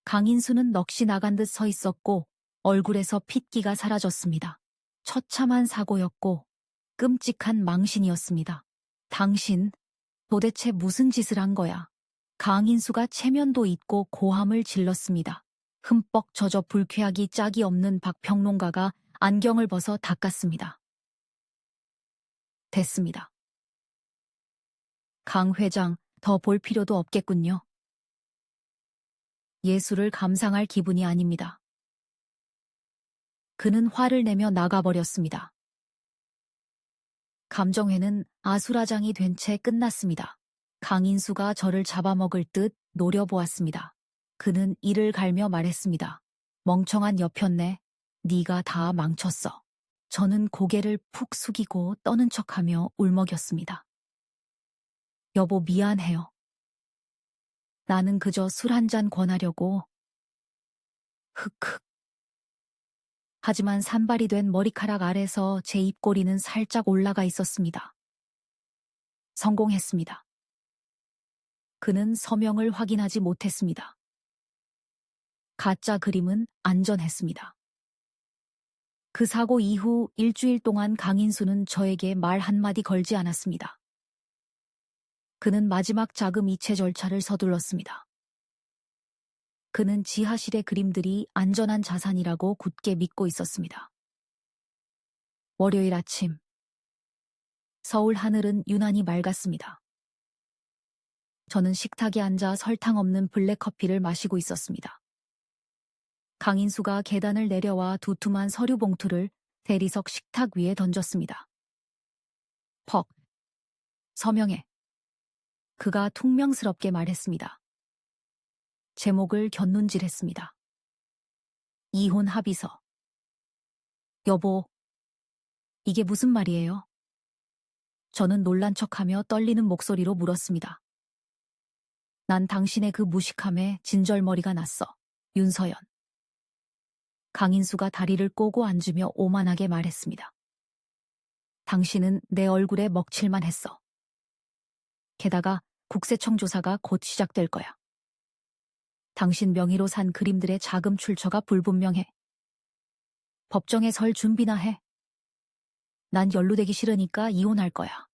강인수는 넋이 나간 듯 서 있었고 얼굴에서 핏기가 사라졌습니다. 처참한 사고였고 끔찍한 망신이었습니다. 당신, 도대체 무슨 짓을 한 거야? 강인수가 체면도 있고 고함을 질렀습니다. 흠뻑 젖어 불쾌하기 짝이 없는 박 평론가가 안경을 벗어 닦았습니다. 됐습니다. 강 회장, 더 볼 필요도 없겠군요. 예술을 감상할 기분이 아닙니다. 그는 화를 내며 나가버렸습니다. 감정회는 아수라장이 된 채 끝났습니다. 강인수가 저를 잡아먹을 듯 노려보았습니다. 그는 이를 갈며 말했습니다. 멍청한 여편네, 네가 다 망쳤어. 저는 고개를 푹 숙이고 떠는 척하며 울먹였습니다. 여보, 미안해요. 나는 그저 술 한 잔 권하려고. 흑흑. 하지만 산발이 된 머리카락 아래서 제 입꼬리는 살짝 올라가 있었습니다. 성공했습니다. 그는 서명을 확인하지 못했습니다. 가짜 그림은 안전했습니다. 그 사고 이후 일주일 동안 강인수는 저에게 말 한마디 걸지 않았습니다. 그는 마지막 자금 이체 절차를 서둘렀습니다. 그는 지하실의 그림들이 안전한 자산이라고 굳게 믿고 있었습니다. 월요일 아침, 서울 하늘은 유난히 맑았습니다. 저는 식탁에 앉아 설탕 없는 블랙커피를 마시고 있었습니다. 강인수가 계단을 내려와 두툼한 서류 봉투를 대리석 식탁 위에 던졌습니다. 퍽. 서명해. 그가 퉁명스럽게 말했습니다. 제목을 곁눈질했습니다. 이혼 합의서. 여보, 이게 무슨 말이에요? 저는 놀란 척하며 떨리는 목소리로 물었습니다. 난 당신의 그 무식함에 진절머리가 났어. 윤서연. 강인수가 다리를 꼬고 앉으며 오만하게 말했습니다. 당신은 내 얼굴에 먹칠만 했어. 게다가 국세청 조사가 곧 시작될 거야. 당신 명의로 산 그림들의 자금 출처가 불분명해. 법정에 설 준비나 해. 난 연루되기 싫으니까 이혼할 거야.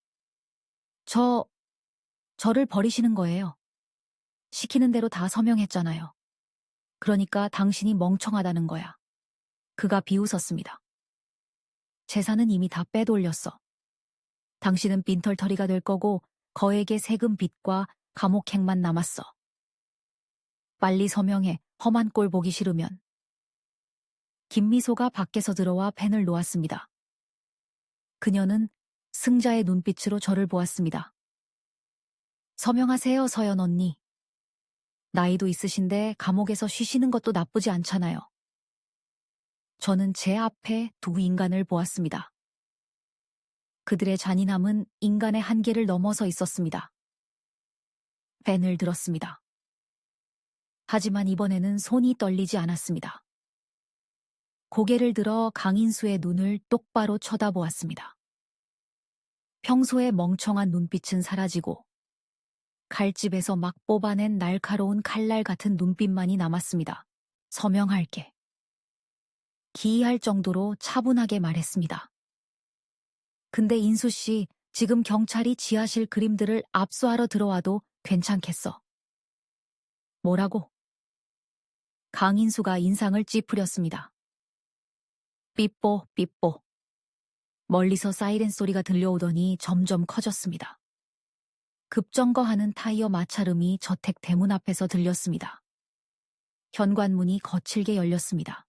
저를 버리시는 거예요. 시키는 대로 다 서명했잖아요. 그러니까 당신이 멍청하다는 거야. 그가 비웃었습니다. 재산은 이미 다 빼돌렸어. 당신은 빈털터리가 될 거고 거액의 세금 빚과 감옥행만 남았어. 빨리 서명해. 험한 꼴 보기 싫으면. 김미소가 밖에서 들어와 펜을 놓았습니다. 그녀는 승자의 눈빛으로 저를 보았습니다. 서명하세요, 서연 언니. 나이도 있으신데 감옥에서 쉬시는 것도 나쁘지 않잖아요. 저는 제 앞에 두 인간을 보았습니다. 그들의 잔인함은 인간의 한계를 넘어서 있었습니다. 펜을 들었습니다. 하지만 이번에는 손이 떨리지 않았습니다. 고개를 들어 강인수의 눈을 똑바로 쳐다보았습니다. 평소의 멍청한 눈빛은 사라지고 칼집에서 막 뽑아낸 날카로운 칼날 같은 눈빛만이 남았습니다. 서명할게. 기이할 정도로 차분하게 말했습니다. 근데 인수 씨, 지금 경찰이 지하실 그림들을 압수하러 들어와도 괜찮겠어. 뭐라고? 강인수가 인상을 찌푸렸습니다. 삐뽀, 삐뽀. 멀리서 사이렌 소리가 들려오더니 점점 커졌습니다. 급정거하는 타이어 마찰음이 저택 대문 앞에서 들렸습니다. 현관문이 거칠게 열렸습니다.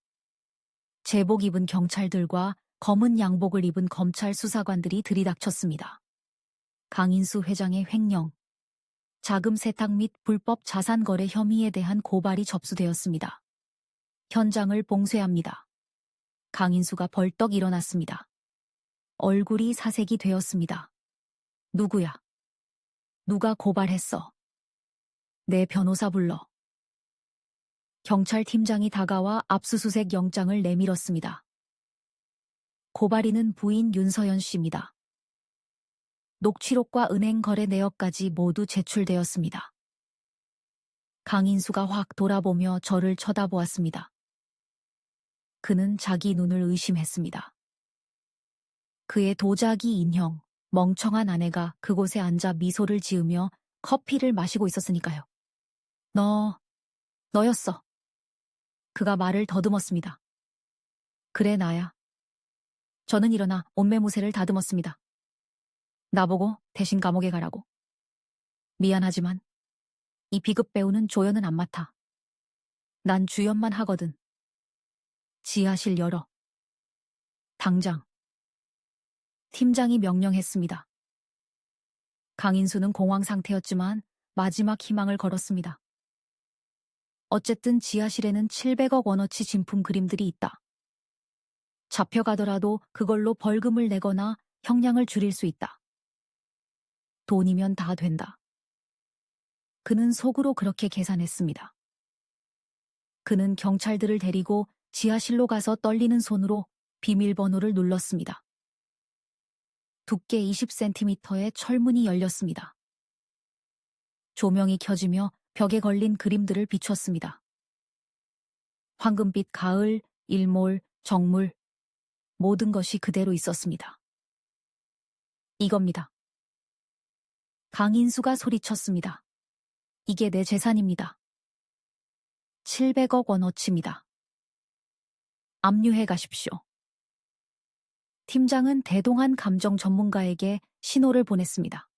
제복 입은 경찰들과 검은 양복을 입은 검찰 수사관들이 들이닥쳤습니다. 강인수 회장의 횡령, 자금 세탁 및 불법 자산 거래 혐의에 대한 고발이 접수되었습니다. 현장을 봉쇄합니다. 강인수가 벌떡 일어났습니다. 얼굴이 사색이 되었습니다. 누구야? 누가 고발했어? 내 변호사 불러. 경찰팀장이 다가와 압수수색 영장을 내밀었습니다. 고발인은 부인 윤서연 씨입니다. 녹취록과 은행 거래 내역까지 모두 제출되었습니다. 강인수가 확 돌아보며 저를 쳐다보았습니다. 그는 자기 눈을 의심했습니다. 그의 도자기 인형, 멍청한 아내가 그곳에 앉아 미소를 지으며 커피를 마시고 있었으니까요. 너였어. 그가 말을 더듬었습니다. 그래, 나야. 저는 일어나 옷매무새를 다듬었습니다. 나보고 대신 감옥에 가라고. 미안하지만 이 비급 배우는 조연은 안 맡아. 난 주연만 하거든. 지하실 열어. 당장. 팀장이 명령했습니다. 강인수는 공황 상태였지만 마지막 희망을 걸었습니다. 어쨌든 지하실에는 700억 원어치 진품 그림들이 있다. 잡혀가더라도 그걸로 벌금을 내거나 형량을 줄일 수 있다. 돈이면 다 된다. 그는 속으로 그렇게 계산했습니다. 그는 경찰들을 데리고 지하실로 가서 떨리는 손으로 비밀번호를 눌렀습니다. 두께 20cm의 철문이 열렸습니다. 조명이 켜지며 벽에 걸린 그림들을 비췄습니다. 황금빛 가을, 일몰, 정물, 모든 것이 그대로 있었습니다. 이겁니다. 강인수가 소리쳤습니다. 이게 내 재산입니다. 700억 원어치입니다. 압류해 가십시오. 팀장은 대동한 감정 전문가에게 신호를 보냈습니다.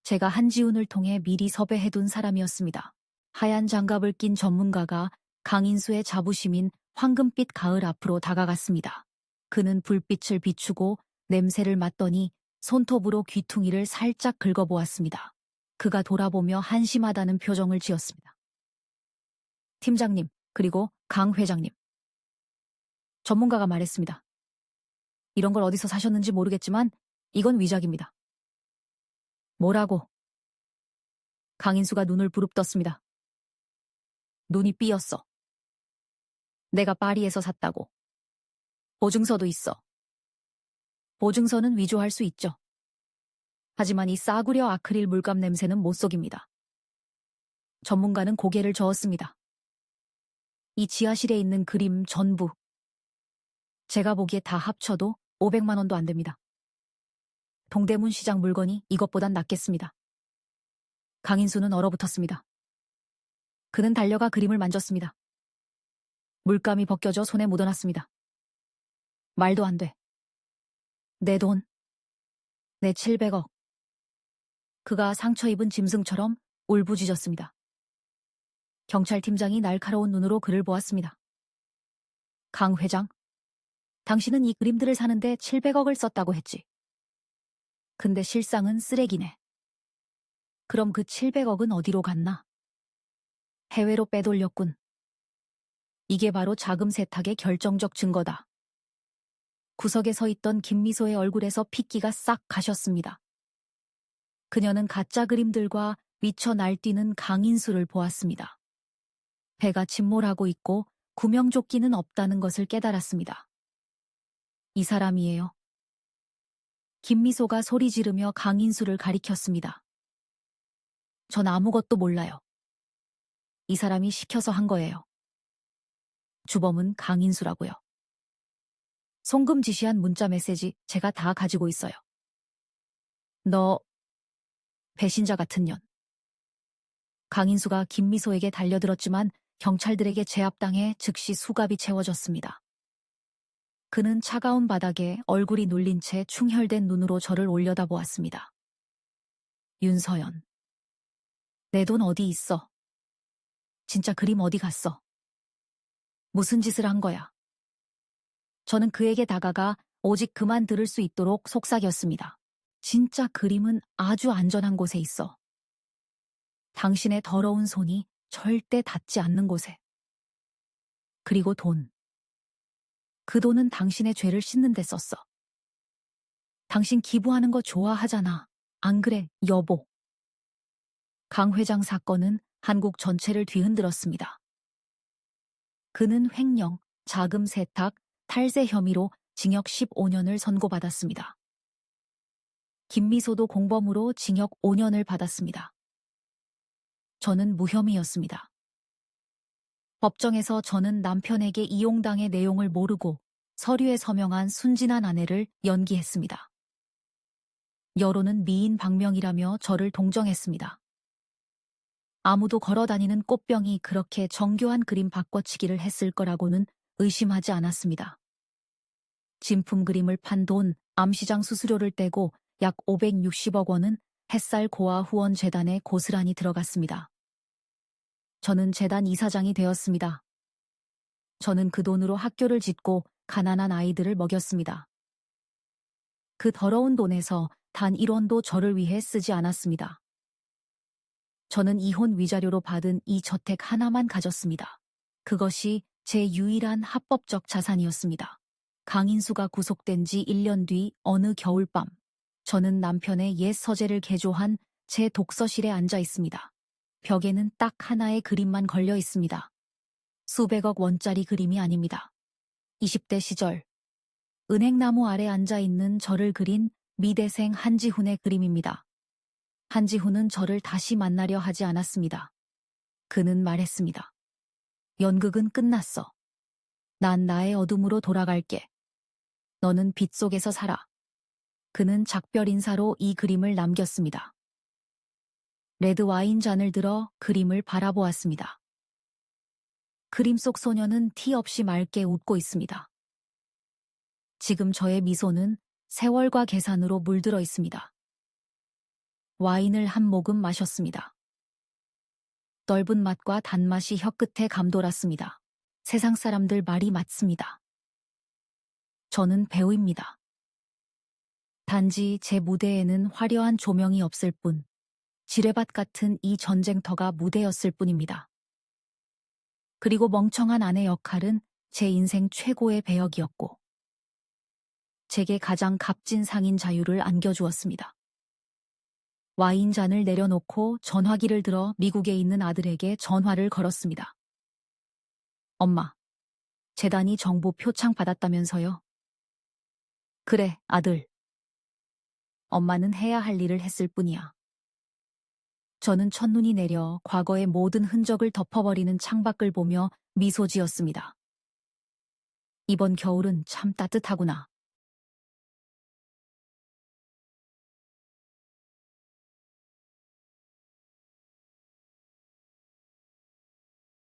제가 한지훈을 통해 미리 섭외해둔 사람이었습니다. 하얀 장갑을 낀 전문가가 강인수의 자부심인 황금빛 가을 앞으로 다가갔습니다. 그는 불빛을 비추고 냄새를 맡더니 손톱으로 귀퉁이를 살짝 긁어보았습니다. 그가 돌아보며 한심하다는 표정을 지었습니다. 팀장님, 그리고 강 회장님. 전문가가 말했습니다. 이런 걸 어디서 사셨는지 모르겠지만 이건 위작입니다. 뭐라고? 강인수가 눈을 부릅떴습니다. 눈이 삐었어. 내가 파리에서 샀다고. 보증서도 있어. 보증서는 위조할 수 있죠. 하지만 이 싸구려 아크릴 물감 냄새는 못 속입니다. 전문가는 고개를 저었습니다. 이 지하실에 있는 그림 전부. 제가 보기에 다 합쳐도 500만 원도 안 됩니다. 동대문 시장 물건이 이것보단 낫겠습니다. 강인수는 얼어붙었습니다. 그는 달려가 그림을 만졌습니다. 물감이 벗겨져 손에 묻어났습니다. 말도 안 돼. 내 돈. 내 700억. 그가 상처 입은 짐승처럼 울부짖었습니다. 경찰팀장이 날카로운 눈으로 그를 보았습니다. 강 회장, 당신은 이 그림들을 사는데 700억을 썼다고 했지. 근데 실상은 쓰레기네. 그럼 그 700억은 어디로 갔나? 해외로 빼돌렸군. 이게 바로 자금 세탁의 결정적 증거다. 구석에 서 있던 김미소의 얼굴에서 핏기가 싹 가셨습니다. 그녀는 가짜 그림들과 미쳐 날뛰는 강인수를 보았습니다. 배가 침몰하고 있고 구명조끼는 없다는 것을 깨달았습니다. 이 사람이에요. 김미소가 소리 지르며 강인수를 가리켰습니다. 전 아무것도 몰라요. 이 사람이 시켜서 한 거예요. 주범은 강인수라고요. 송금 지시한 문자 메시지 제가 다 가지고 있어요. 너 배신자 같은 년. 강인수가 김미소에게 달려들었지만 경찰들에게 제압당해 즉시 수갑이 채워졌습니다. 그는 차가운 바닥에 얼굴이 눌린 채 충혈된 눈으로 저를 올려다보았습니다. 윤서연. 내 돈 어디 있어? 진짜 그림 어디 갔어? 무슨 짓을 한 거야? 저는 그에게 다가가 오직 그만 들을 수 있도록 속삭였습니다. 진짜 그림은 아주 안전한 곳에 있어. 당신의 더러운 손이 절대 닿지 않는 곳에. 그리고 돈. 그 돈은 당신의 죄를 씻는 데 썼어. 당신 기부하는 거 좋아하잖아. 안 그래, 여보? 강 회장 사건은 한국 전체를 뒤흔들었습니다. 그는 횡령, 자금 세탁, 탈세 혐의로 징역 15년을 선고받았습니다. 김미소도 공범으로 징역 5년을 받았습니다. 저는 무혐의였습니다. 법정에서 저는 남편에게 이용당의 내용을 모르고 서류에 서명한 순진한 아내를 연기했습니다. 여론은 미인 박명이라며 저를 동정했습니다. 아무도 걸어다니는 꽃병이 그렇게 정교한 그림 바꿔치기를 했을 거라고는 의심하지 않았습니다. 진품 그림을 판 돈, 암시장 수수료를 떼고 약 560억 원은 햇살 고아 후원 재단에 고스란히 들어갔습니다. 저는 재단 이사장이 되었습니다. 저는 그 돈으로 학교를 짓고 가난한 아이들을 먹였습니다. 그 더러운 돈에서 단 1원도 저를 위해 쓰지 않았습니다. 저는 이혼 위자료로 받은 이 저택 하나만 가졌습니다. 그것이 제 유일한 합법적 자산이었습니다. 강인수가 구속된 지 1년 뒤 어느 겨울밤, 저는 남편의 옛 서재를 개조한 제 독서실에 앉아 있습니다. 벽에는 딱 하나의 그림만 걸려 있습니다. 수백억 원짜리 그림이 아닙니다. 20대 시절, 은행나무 아래 앉아 있는 저를 그린 미대생 한지훈의 그림입니다. 한지훈은 저를 다시 만나려 하지 않았습니다. 그는 말했습니다. 연극은 끝났어. 난 나의 어둠으로 돌아갈게. 너는 빛 속에서 살아. 그는 작별 인사로 이 그림을 남겼습니다. 레드 와인 잔을 들어 그림을 바라보았습니다. 그림 속 소녀는 티 없이 맑게 웃고 있습니다. 지금 저의 미소는 세월과 계산으로 물들어 있습니다. 와인을 한 모금 마셨습니다. 넓은 맛과 단맛이 혀끝에 감돌았습니다. 세상 사람들 말이 맞습니다. 저는 배우입니다. 단지 제 무대에는 화려한 조명이 없을 뿐, 지뢰밭 같은 이 전쟁터가 무대였을 뿐입니다. 그리고 멍청한 아내 역할은 제 인생 최고의 배역이었고, 제게 가장 값진 상인 자유를 안겨주었습니다. 와인잔을 내려놓고 전화기를 들어 미국에 있는 아들에게 전화를 걸었습니다. 엄마, 재단이 정부 표창 받았다면서요? 그래, 아들. 엄마는 해야 할 일을 했을 뿐이야. 저는 첫눈이 내려 과거의 모든 흔적을 덮어버리는 창밖을 보며 미소 지었습니다. 이번 겨울은 참 따뜻하구나.